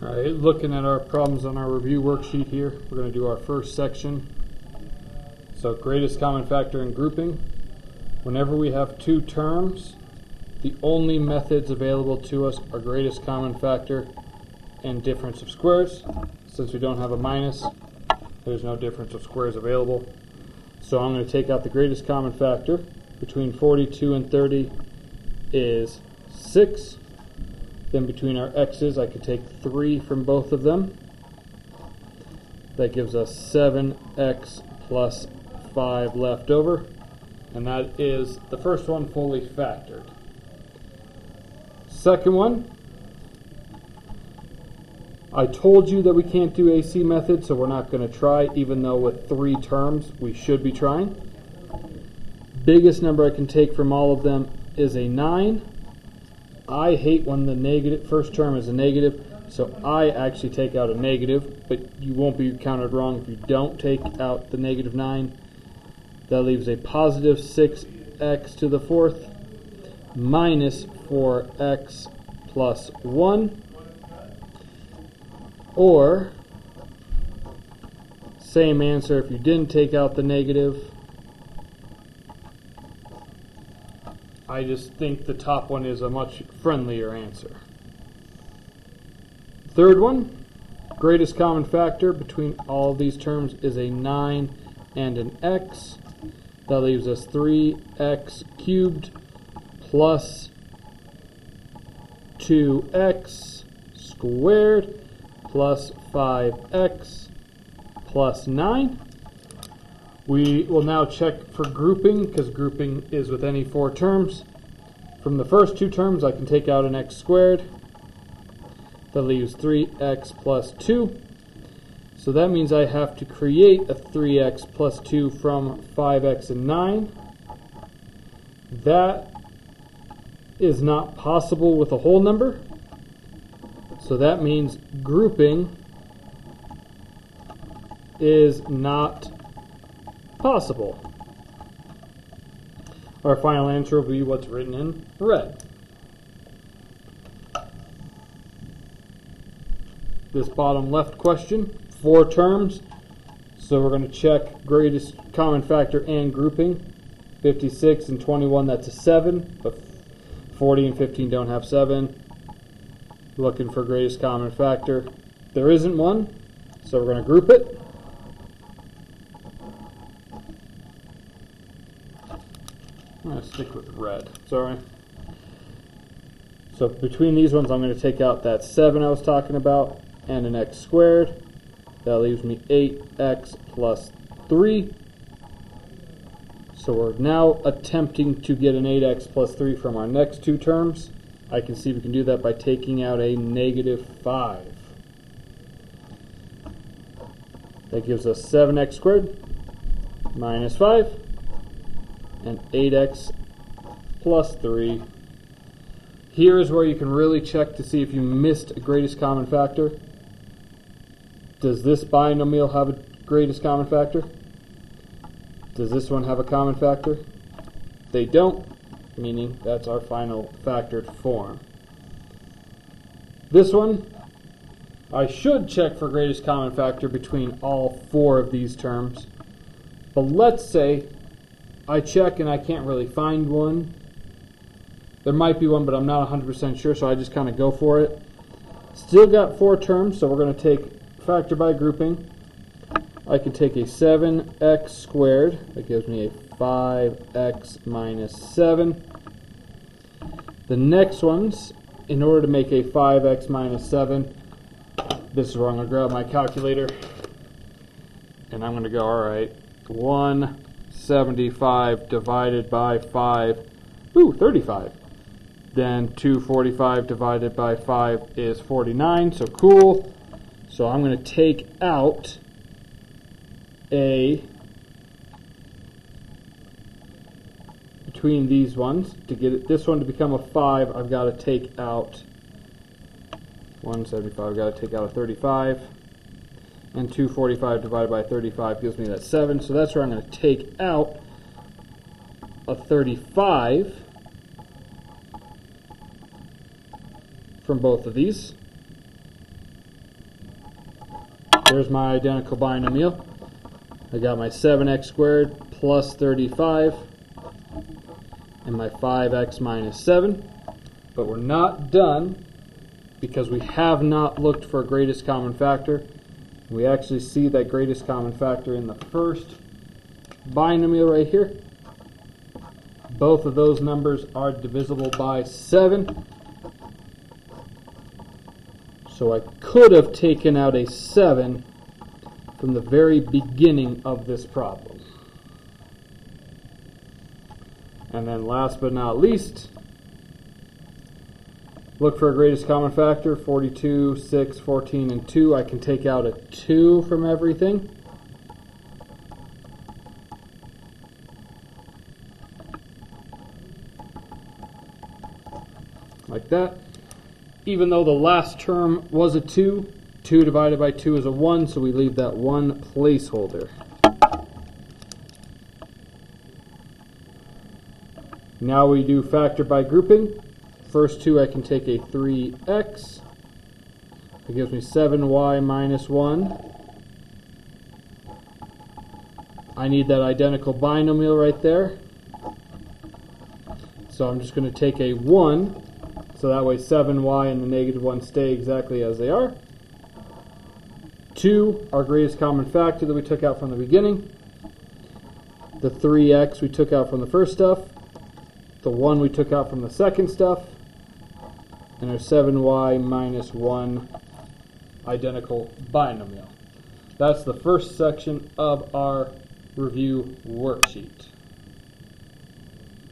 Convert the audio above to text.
Alright, looking at our problems on our review worksheet here, we're going to do our first section. So greatest common factor and grouping. Whenever we have two terms, the only methods available to us are greatest common factor and difference of squares. Since we don't have a minus, there's no difference of squares available. So I'm going to take out the greatest common factor. Between 42 and 30 is 6. Then between our x's, I could take 3 from both of them. That gives us 7x plus 5 left over. And that is the first one fully factored. Second one, I told you that we can't do AC method, so we're not going to try, even though with 3 terms we should be trying. Biggest number I can take from all of them is a 9. I hate when the first term is a negative, so I actually take out a negative, but you won't be counted wrong if you don't take out the negative 9. That leaves a positive 6x to the fourth minus 4x plus 1, or same answer if you didn't take out the negative. I just think the top one is a much friendlier answer. Third one, greatest common factor between all of these terms is a 9 and an x. That leaves us 3x cubed plus 2x squared plus 5x plus 9. We will now check for grouping, because grouping is with any 4 terms. From the first 2 terms, I can take out an x squared. That leaves 3x plus 2. So that means I have to create a 3x plus 2 from 5x and 9. That is not possible with a whole number. So that means grouping is not possible. Our final answer will be what's written in red. This bottom left question, 4 terms, so we're going to check greatest common factor and grouping. 56 and 21, that's a 7, but 40 and 15 don't have 7. Looking for greatest common factor. There isn't one, so we're going to group it. I'm going to stick with red, sorry. So between these ones, I'm going to take out that 7 I was talking about and an x squared. That leaves me 8x plus 3. So we're now attempting to get an 8x plus 3 from our next 2 terms. I can see we can do that by taking out a negative 5. That gives us 7x squared minus 5. And 8x plus 3. Here is where you can really check to see if you missed a greatest common factor. Does this binomial have a greatest common factor? Does this one have a common factor? They don't, meaning that's our final factored form. This one, I should check for greatest common factor between all 4 of these terms. But let's say I check and I can't really find one. There might be one, but I'm not 100% sure, so I just kind of go for it. Still got 4 terms, so we're going to take factor by grouping. I can take a 7x squared. That gives me a 5x minus 7. The next ones, in order to make a 5x minus 7, this is where I'm going to grab my calculator. And I'm going to go, alright, 175 divided by 5, 35. Then 245 divided by 5 is 49, so cool. So I'm going to take out between these ones, to get this one to become a 5, I've got to take out 175, I've got to take out a 35. And 245 divided by 35 gives me that 7, so that's where I'm going to take out a 35 from both of these. there's my identical binomial. I got my 7x squared plus 35 and my 5x minus 7. But we're not done because we have not looked for a greatest common factor. We actually see that greatest common factor in the first binomial right here. Both of those numbers are divisible by 7. So I could have taken out a 7 from the very beginning of this problem. And then last but not least, look for a greatest common factor, 42, 6, 14, and 2. I can take out a 2 from everything. Like that. Even though the last term was a 2, 2 divided by 2 is a 1, so we leave that 1 placeholder. Now we do factor by grouping. First 2 I can take a 3x. That gives me 7y minus 1. I need that identical binomial right there. So I'm just going to take a 1. So that way 7y and the negative 1 stay exactly as they are. 2, our greatest common factor that we took out from the beginning. The 3x we took out from the first stuff. The 1 we took out from the second stuff. And our 7y minus 1 identical binomial. That's the first section of our review worksheet.